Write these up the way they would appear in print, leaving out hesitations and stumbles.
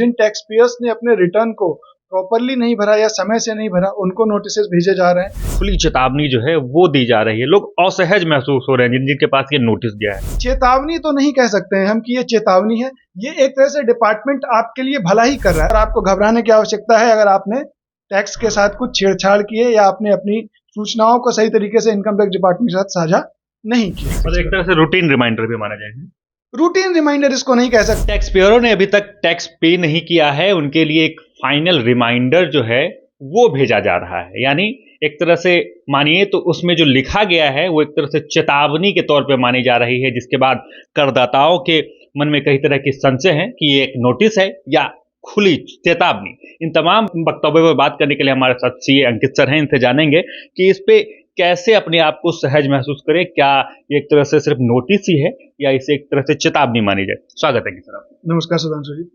जिन tax payers ने अपने return को प्रॉपरली नहीं भरा या समय से नहीं भरा, उनको नोटिसेस भेजे जा रहे हैं। खुली चेतावनी जो है वो दी जा रही है, लोग असहज महसूस हो रहे हैं जिनके पास ये नोटिस गया है। चेतावनी तो नहीं कह सकते हैं हम कि ये चेतावनी है, ये एक तरह से डिपार्टमेंट आपके लिए भला ही कर रहा है और आपको घबराने की आवश्यकता है अगर आपने टैक्स के साथ कुछ छेड़छाड़ किए या आपने अपनी सूचनाओं को सही तरीके से इनकम टैक्स डिपार्टमेंट के साथ साझा नहीं किए। मतलब एक तरह से रूटीन रिमाइंडर भी माना जाएगा। रूटीन रिमाइंडर इसको नहीं कह सकते। टैक्स पेयरों ने अभी तक टैक्स पे नहीं किया है, उनके लिए एक फाइनल रिमाइंडर जो है वो भेजा जा रहा है। यानी एक तरह से मानिए तो उसमें जो लिखा गया है वो एक तरह से चेतावनी के तौर पे मानी जा रही है, जिसके बाद करदाताओं के मन में कई तरह की संशय है कि ये एक नोटिस है या खुली चेतावनी। इन तमाम वक्तव्यों पर बात करने के लिए हमारे साथ सीए अंकित सर हैं, इनसे जानेंगे कि इस पे कैसे अपने आप को सहज महसूस करें। क्या ये एक तरह से सिर्फ नोटिस ही है या इसे एक तरह से चेतावनी मानी जाए? स्वागत है सर आपका। नमस्कार सुधांशु जी।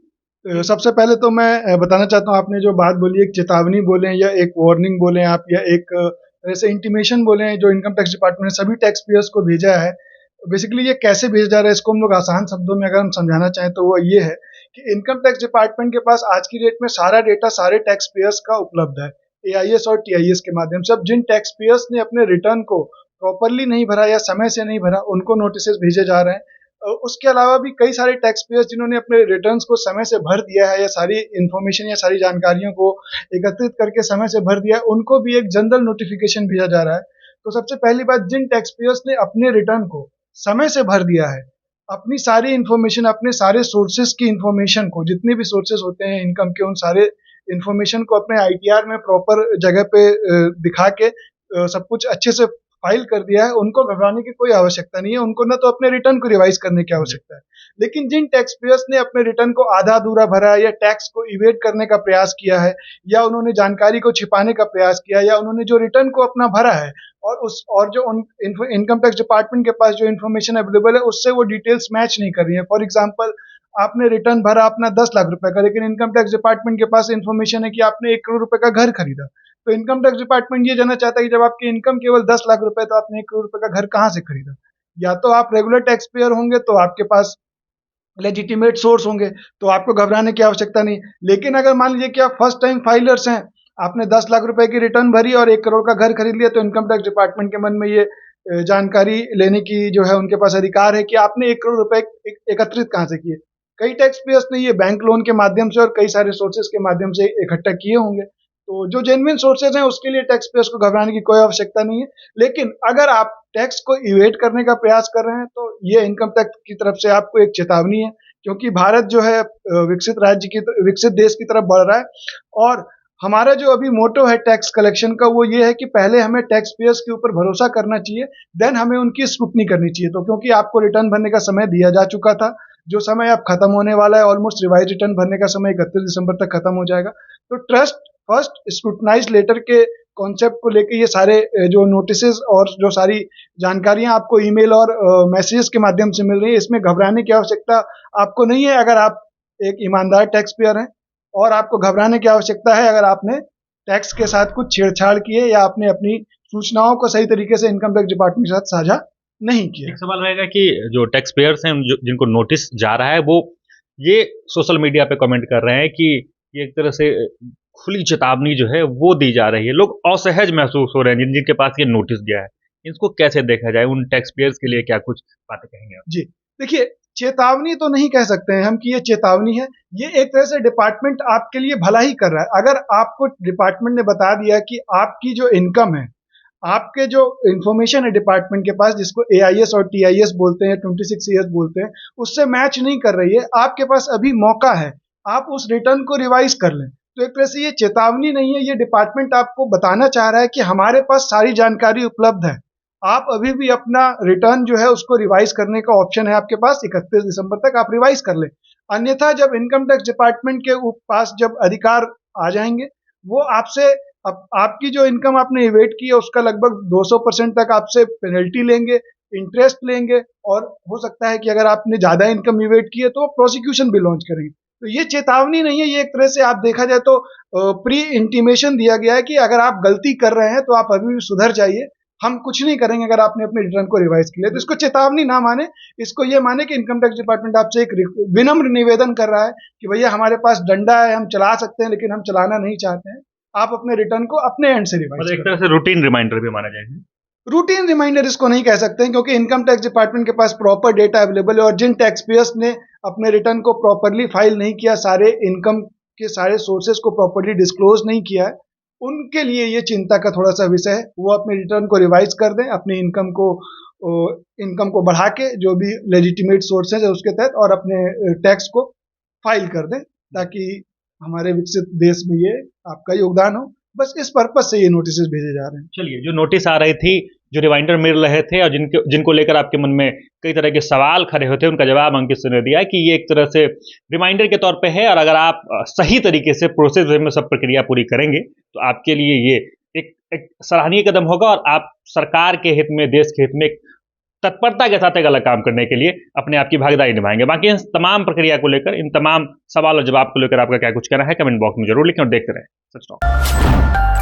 सबसे पहले तो मैं बताना चाहता हूँ, आपने जो बात बोली, एक चेतावनी बोले या एक वार्निंग बोले आप या एक तरह से इंटीमेशन बोले जो इनकम टैक्स डिपार्टमेंट ने सभी टैक्स पेयर्स को भेजा है। बेसिकली ये कैसे भेजा जा रहा है इसको हम लोग आसान शब्दों में अगर हम समझाना चाहें तो वो ये है कि इनकम टैक्स डिपार्टमेंट के पास आज की डेट में सारा डेटा सारे टैक्स पेयर्स का उपलब्ध है एआईएस और टीआईएस के माध्यम से। अब जिन टैक्स पेयर्स ने अपने रिटर्न को प्रॉपरली नहीं भरा या समय से नहीं भरा, उनको नोटिसेस भेजे जा रहे हैं। उसके अलावा भी कई सारे टैक्स पेयर्स जिन्होंने अपने रिटर्न्स को समय से भर दिया है या सारी इन्फॉर्मेशन या सारी जानकारियों को एकत्रित करके समय से भर दिया है, उनको भी एक जनरल नोटिफिकेशन भेजा जा रहा है। तो सबसे पहली बात, जिन टैक्स पेयर्स ने अपने रिटर्न को समय से भर दिया है, अपनी सारी इन्फॉर्मेशन, अपने सारे सोर्सेस की इन्फॉर्मेशन को, जितने भी सोर्सेस होते हैं इनकम के, उन सारे इन्फॉर्मेशन को अपने आईटीआर में प्रॉपर जगह पे दिखा के सब कुछ अच्छे से फाइल कर दिया है, उनको घबराने की कोई आवश्यकता नहीं है। उनको ना तो अपने रिटर्न को रिवाइज करने की आवश्यकता है। लेकिन जिन टैक्स पेयर्स ने अपने रिटर्न को आधा अधूरा भरा है या टैक्स को इवेट करने का प्रयास किया है या उन्होंने जानकारी को छिपाने का प्रयास किया या उन्होंने जो रिटर्न को अपना भरा है और जो इनकम टैक्स डिपार्टमेंट के पास जो इन्फॉर्मेशन अवेलेबल है उससे वो डिटेल्स मैच नहीं कर रही है। फॉर एग्जाम्पल, आपने रिटर्न भरा अपना 10 लाख रुपए का, लेकिन इनकम टैक्स डिपार्टमेंट के पास इन्फॉर्मेशन है कि आपने 1 करोड़ रुपए का घर खरीदा। तो इनकम टैक्स डिपार्टमेंट ये जानना चाहता है कि जब आपकी इनकम केवल 10 लाख रुपए तो आपने 1 करोड़ रुपए का घर कहाँ से खरीदा। या तो आप रेगुलर टैक्स पेयर होंगे तो आपके पास लेजिटिमेट सोर्स होंगे, तो आपको घबराने की आवश्यकता नहीं। लेकिन अगर मान लीजिए कि आप फर्स्ट टाइम फाइलर्स हैं, आपने 10 लाख रुपए की रिटर्न भरी और 1 करोड़ का घर खरीद लिया, तो इनकम टैक्स डिपार्टमेंट के मन में ये जानकारी लेने की जो है उनके पास अधिकार है कि आपने 1 करोड़ रुपए एकत्रित कहाँ से किए। कई टैक्स पेयर्स ने ये बैंक लोन के माध्यम से और कई सारे सोर्सेज के माध्यम से इकट्ठा किए होंगे। तो जो जेन्युइन सोर्सेज हैं उसके लिए टैक्स पेयर्स को घबराने की कोई आवश्यकता नहीं है। लेकिन अगर आप टैक्स को इवेट करने का प्रयास कर रहे हैं तो ये इनकम टैक्स की तरफ से आपको एक चेतावनी है, क्योंकि भारत जो है विकसित देश की तरफ बढ़ रहा है और हमारा जो अभी मोटो है टैक्स कलेक्शन का वो ये है कि पहले हमें टैक्स पेयर्स के ऊपर भरोसा करना चाहिए, देन हमें उनकी स्क्रूटनी करनी चाहिए। तो क्योंकि आपको रिटर्न भरने का समय दिया जा चुका था, जो समय अब खत्म होने वाला है, ऑलमोस्ट रिवाइज रिटर्न भरने का समय 31 दिसंबर तक खत्म हो जाएगा। तो ट्रस्ट फर्स्ट स्क्रूटनाइज लेटर के कॉन्सेप्ट को लेके ये सारे जो नोटिसेस और जो सारी जानकारियां आपको ईमेल और मैसेजेस के माध्यम से मिल रही है, इसमें घबराने की आवश्यकता आपको नहीं है अगर आप एक ईमानदार टैक्स पेयर हैं, और आपको घबराने की आवश्यकता है अगर आपने टैक्स के साथ कुछ छेड़छाड़ किए या आपने अपनी सूचनाओं को सही तरीके से इनकम टैक्स डिपार्टमेंट के साथ साझा नहीं किया। एक सवाल रहेगा कि जो टैक्स पेयर्स हैं जिनको नोटिस जा रहा है वो ये सोशल मीडिया पे कमेंट कर रहे हैं कि ये एक तरह से खुली चेतावनी जो है वो दी जा रही है, लोग असहज महसूस हो रहे हैं जिनके पास ये नोटिस गया है। इसको कैसे देखा जाए? उन टैक्स पेयर्स के लिए क्या कुछ बातें कहेंगे आप? जी देखिए, चेतावनी तो नहीं कह सकते हैं हम कि ये चेतावनी है, ये एक तरह से डिपार्टमेंट आपके लिए भला ही कर रहा है। अगर आपको डिपार्टमेंट ने बता दिया कि आपकी जो इनकम है, आपके जो इन्फॉर्मेशन है डिपार्टमेंट के पास, जिसको एआईएस और टीआईएस बोलते हैं, 26 ईयर्स बोलते हैं, उससे मैच नहीं कर रही है, आपके पास अभी मौका है, आप उस रिटर्न को रिवाइज कर लें। तो एक तरह से ये चेतावनी नहीं है, ये डिपार्टमेंट आपको बताना चाह रहा है कि हमारे पास सारी जानकारी उपलब्ध है, आप अभी भी अपना रिटर्न जो है उसको रिवाइज करने का ऑप्शन है आपके पास, 31 दिसंबर तक आप रिवाइज कर लें। अन्यथा जब इनकम टैक्स डिपार्टमेंट के पास जब अधिकार आ जाएंगे, वो आपसे आपकी जो इनकम आपने इवेट की है उसका लगभग 200% तक आपसे पेनल्टी लेंगे, इंटरेस्ट लेंगे, और हो सकता है कि अगर आपने ज्यादा इनकम इवेट की है तो प्रोसिक्यूशन भी लॉन्च करेंगे। तो ये चेतावनी नहीं है, ये एक तरह से आप देखा जाए तो प्री इंटीमेशन दिया गया है कि अगर आप गलती कर रहे हैं तो आप अभी भी सुधर जाइए, हम कुछ नहीं करेंगे अगर आपने अपने रिटर्न को रिवाइज किया। तो इसको चेतावनी ना माने, इसको ये माने कि इनकम टैक्स डिपार्टमेंट आपसे एक विनम्र निवेदन कर रहा है कि भैया हमारे पास डंडा है, हम चला सकते हैं लेकिन हम चलाना नहीं चाहते हैं, आप अपने रिटर्न को अपने एंड से रिवाइज मतलब एक तरह से रूटीन रिमाइंडर भी माना जाएगा। रूटीन रिमाइंडर इसको नहीं कह सकते हैं, क्योंकि इनकम टैक्स डिपार्टमेंट के पास प्रॉपर डेटा अवेलेबल है और जिन टैक्स पेयर्स ने अपने रिटर्न को प्रॉपरली फाइल नहीं किया, सारे इनकम के सारे सोर्सेज को प्रॉपरली डिस्क्लोज नहीं किया है, उनके लिए ये चिंता का थोड़ा सा विषय है। वो अपने रिटर्न को रिवाइज कर दें, अपनी इनकम को बढ़ा के जो भी लेजिटिमेट सोर्सेज है उसके तहत, और अपने टैक्स को फाइल कर दें, ताकि हमारे विकसित देश में ये आपका योगदान हो। बस इस पर्पज से ये नोटिस भेजे जा रहे हैं। चलिए, जो नोटिस आ रही थी, जो रिमाइंडर मिल रहे थे और जिनको लेकर आपके मन में कई तरह के सवाल खड़े होते हैं, उनका जवाब अंकित सिंह ने दिया है कि ये एक तरह से रिमाइंडर के तौर पे है, और अगर आप सही तरीके से प्रोसेस वे में सब प्रक्रिया पूरी करेंगे तो आपके लिए ये एक सराहनीय कदम होगा, और आप सरकार के हित में, देश के हित में तत्परता के साथ एक अलग काम करने के लिए अपने आप की भागीदारी निभाएंगे। बाकी इन तमाम प्रक्रिया को लेकर, इन तमाम सवाल और जवाब को लेकर आपका क्या कुछ कहना है, कमेंट बॉक्स में जरूर लिखें और देखते रहें सच टॉक।